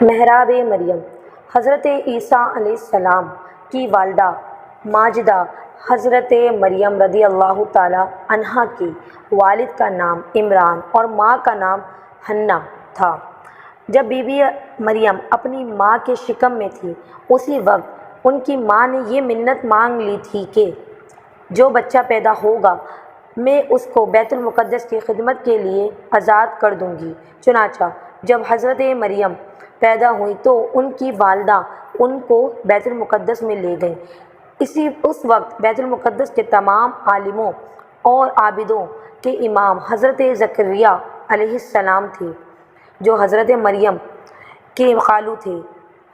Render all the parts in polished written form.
محراب مریم۔ حضرت عیسیٰ علیہ السلام کی والدہ ماجدہ حضرت مریم رضی اللہ تعالی عنہا کے والد کا نام عمران اور ماں کا نام حنا تھا۔ جب بی بی مریم اپنی ماں کے شکم میں تھی، اسی وقت ان کی ماں نے یہ منت مانگ لی تھی کہ جو بچہ پیدا ہوگا میں اس کو بیت المقدس کی خدمت کے لیے آزاد کر دوں گی۔ چنانچہ جب حضرت مریم پیدا ہوئی تو ان کی والدہ ان کو بیت المقدس میں لے گئیں۔ اس وقت بیت المقدس کے تمام عالموں اور عابدوں کے امام حضرت زکریا علیہ السلام تھے، جو حضرت مریم کے خالو تھے۔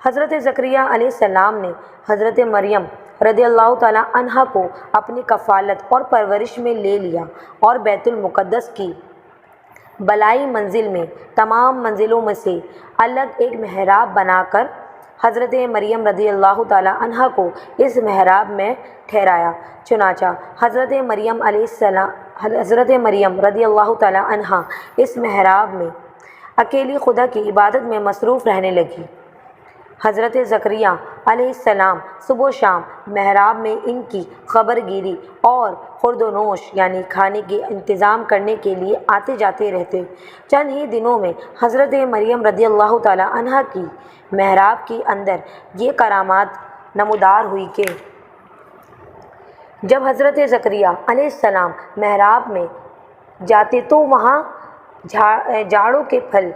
حضرت زکریا علیہ السلام نے حضرت مریم رضی اللہ تعالیٰ عنہا کو اپنی کفالت اور پرورش میں لے لیا اور بیت المقدس کی بالائی منزل میں تمام منزلوں میں سے الگ ایک محراب بنا کر حضرت مریم رضی اللہ تعالیٰ عنہا کو اس محراب میں ٹھہرایا۔ چنانچہ حضرت مریم رضی اللہ تعالیٰ عنہا اس محراب میں اکیلی خدا کی عبادت میں مصروف رہنے لگی۔ حضرت زکریا علیہ السلام صبح و شام محراب میں ان کی خبر گیری اور خورد و نوش یعنی کھانے کے انتظام کرنے کے لیے آتے جاتے رہتے۔ چند ہی دنوں میں حضرت مریم رضی اللہ تعالیٰ عنہا کی محراب کے اندر یہ کرامات نمودار ہوئی کہ جب حضرت زکریا علیہ السلام محراب میں جاتے تو وہاں جاڑوں کے پھل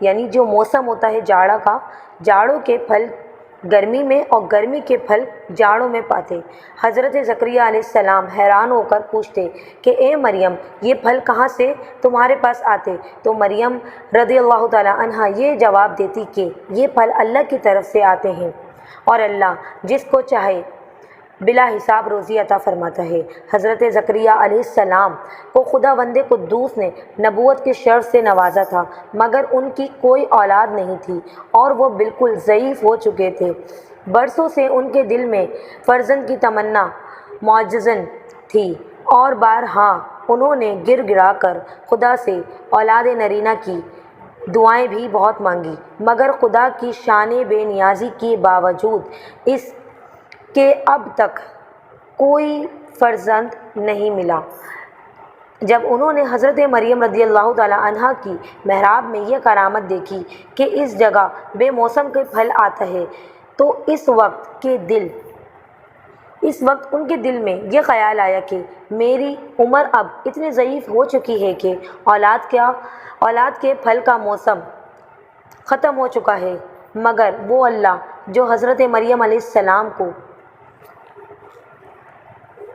یعنی جو موسم ہوتا ہے جاڑا کا، جاڑوں کے پھل گرمی میں اور گرمی کے پھل جاڑوں میں پاتے۔ حضرت زکریا علیہ السلام حیران ہو کر پوچھتے کہ اے مریم یہ پھل کہاں سے تمہارے پاس آتے؟ تو مریم رضی اللہ تعالیٰ عنہا یہ جواب دیتی کہ یہ پھل اللہ کی طرف سے آتے ہیں اور اللہ جس کو چاہے بلا حساب روزی عطا فرماتا ہے۔ حضرت زکریا علیہ السلام کو خداوند قدوس نے نبوت کے شرف سے نوازا تھا، مگر ان کی کوئی اولاد نہیں تھی اور وہ بالکل ضعیف ہو چکے تھے۔ برسوں سے ان کے دل میں فرزند کی تمنا معجزن تھی اور بارہا انہوں نے گر گرا کر خدا سے اولاد نرینہ کی دعائیں بھی بہت مانگی، مگر خدا کی شان بے نیازی کے باوجود اس کہ اب تک کوئی فرزند نہیں ملا۔ جب انہوں نے حضرت مریم رضی اللہ تعالیٰ عنہا کی محراب میں یہ کرامت دیکھی کہ اس جگہ بے موسم کے پھل آتا ہے تو اس وقت ان کے دل میں یہ خیال آیا کہ میری عمر اب اتنی ضعیف ہو چکی ہے کہ اولاد کے پھل کا موسم ختم ہو چکا ہے، مگر وہ اللہ جو حضرت مریم علیہ السلام کو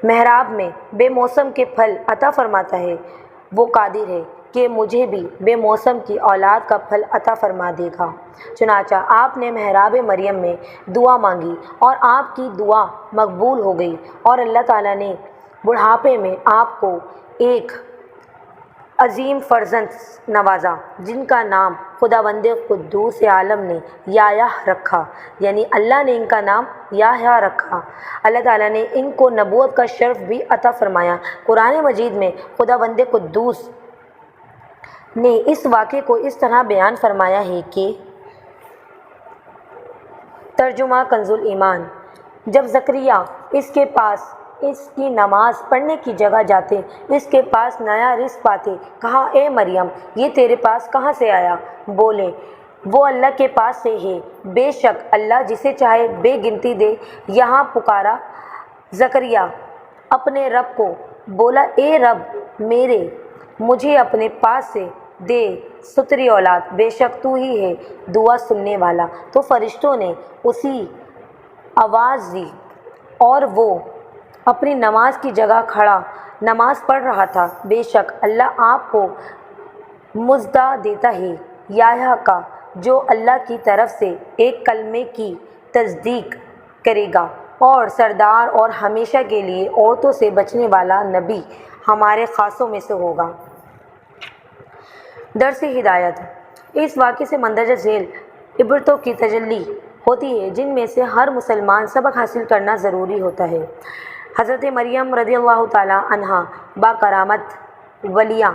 محراب میں بے موسم کے پھل عطا فرماتا ہے، وہ قادر ہے کہ مجھے بھی بے موسم کی اولاد کا پھل عطا فرما دے گا۔ چنانچہ آپ نے محراب مریم میں دعا مانگی اور آپ کی دعا مقبول ہو گئی اور اللہ تعالیٰ نے بڑھاپے میں آپ کو ایک عظیم فرزند نوازا جن کا نام خداوند قدوس عالم نے یحییٰ رکھا، یعنی اللہ نے ان کا نام یحییٰ رکھا۔ اللہ تعالیٰ نے ان کو نبوت کا شرف بھی عطا فرمایا۔ قرآن مجید میں خداوند قدوس نے اس واقعے کو اس طرح بیان فرمایا ہے کہ ترجمہ کنز الایمان، جب زکریا اس کے پاس اس کی نماز پڑھنے کی جگہ جاتے، اس کے پاس نیا رزق پاتے، کہا اے مریم یہ تیرے پاس کہاں سے آیا؟ بولے وہ اللہ کے پاس سے ہے، بے شک اللہ جسے چاہے بے گنتی دے۔ یہاں پکارا زکریا اپنے رب کو، بولا اے رب میرے مجھے اپنے پاس سے دے ستری اولاد، بے شک تو ہی ہے دعا سننے والا۔ تو فرشتوں نے اسی آواز دی اور وہ اپنی نماز کی جگہ کھڑا نماز پڑھ رہا تھا۔ بے شک اللہ آپ کو مژدہ دیتا ہے یحییٰ کا، جو اللہ کی طرف سے ایک کلمے کی تصدیق کرے گا اور سردار اور ہمیشہ کے لیے عورتوں سے بچنے والا نبی ہمارے خاصوں میں سے ہوگا۔ درس ہدایت، اس واقعے سے مندرجہ ذیل عبرتوں کی تجلی ہوتی ہے جن میں سے ہر مسلمان سبق حاصل کرنا ضروری ہوتا ہے۔ حضرت مریم رضی اللہ تعالیٰ عنہا با کرامت ولیہ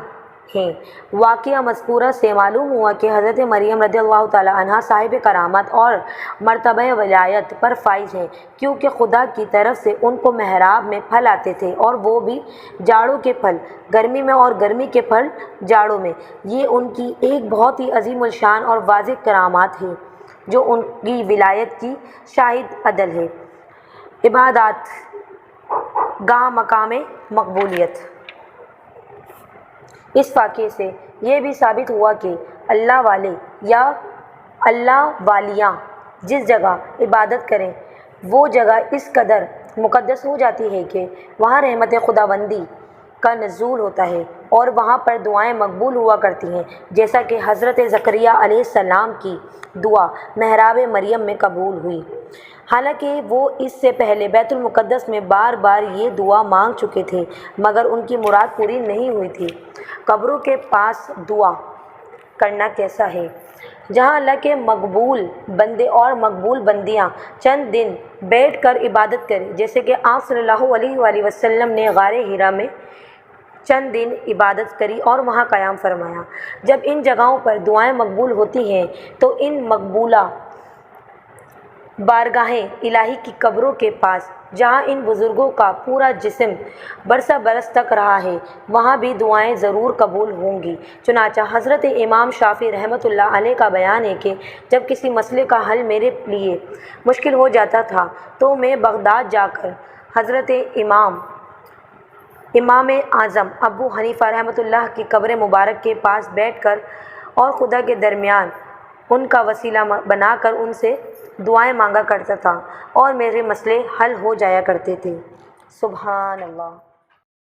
ہیں۔ واقعہ مذکورہ سے معلوم ہوا کہ حضرت مریم رضی اللہ تعالیٰ عنہا صاحب کرامت اور مرتبہ ولایت پر فائز ہیں، کیونکہ خدا کی طرف سے ان کو محراب میں پھل آتے تھے، اور وہ بھی جاڑوں کے پھل گرمی میں اور گرمی کے پھل جاڑوں میں۔ یہ ان کی ایک بہت ہی عظیم الشان اور واضح کرامات ہیں جو ان کی ولایت کی شاہد عدل ہے۔ عبادات گاہ مقام مقبولیت۔ اس واقعے سے یہ بھی ثابت ہوا کہ اللہ والے یا اللہ والیاں جس جگہ عبادت کریں وہ جگہ اس قدر مقدس ہو جاتی ہے کہ وہاں رحمت خداوندی کا نزول ہوتا ہے اور وہاں پر دعائیں مقبول ہوا کرتی ہیں، جیسا کہ حضرت زکریا علیہ السلام کی دعا محراب مریم میں قبول ہوئی۔ حالانکہ وہ اس سے پہلے بیت المقدس میں بار بار یہ دعا مانگ چکے تھے، مگر ان کی مراد پوری نہیں ہوئی تھی۔ قبروں کے پاس دعا کرنا کیسا ہے؟ جہاں اللہ کے مقبول بندے اور مقبول بندیاں چند دن بیٹھ کر عبادت کریں، جیسے کہ آپ صلی اللہ علیہ وآلہ وسلم نے غار حرا میں چند دن عبادت کری اور وہاں قیام فرمایا۔ جب ان جگہوں پر دعائیں مقبول ہوتی ہیں تو ان مقبولہ بارگاہیں الہی کی قبروں کے پاس جہاں ان بزرگوں کا پورا جسم برسہ برس تک رہا ہے وہاں بھی دعائیں ضرور قبول ہوں گی۔ چنانچہ حضرت امام شافعی رحمۃ اللہ علیہ کا بیان ہے کہ جب کسی مسئلے کا حل میرے لیے مشکل ہو جاتا تھا تو میں بغداد جا کر حضرت امام اعظم ابو حنیفہ رحمۃ اللہ کی قبر مبارک کے پاس بیٹھ کر اور خدا کے درمیان ان کا وسیلہ بنا کر ان سے دعائیں مانگا کرتا تھا اور میرے مسئلے حل ہو جایا کرتے تھے۔ سبحان اللہ۔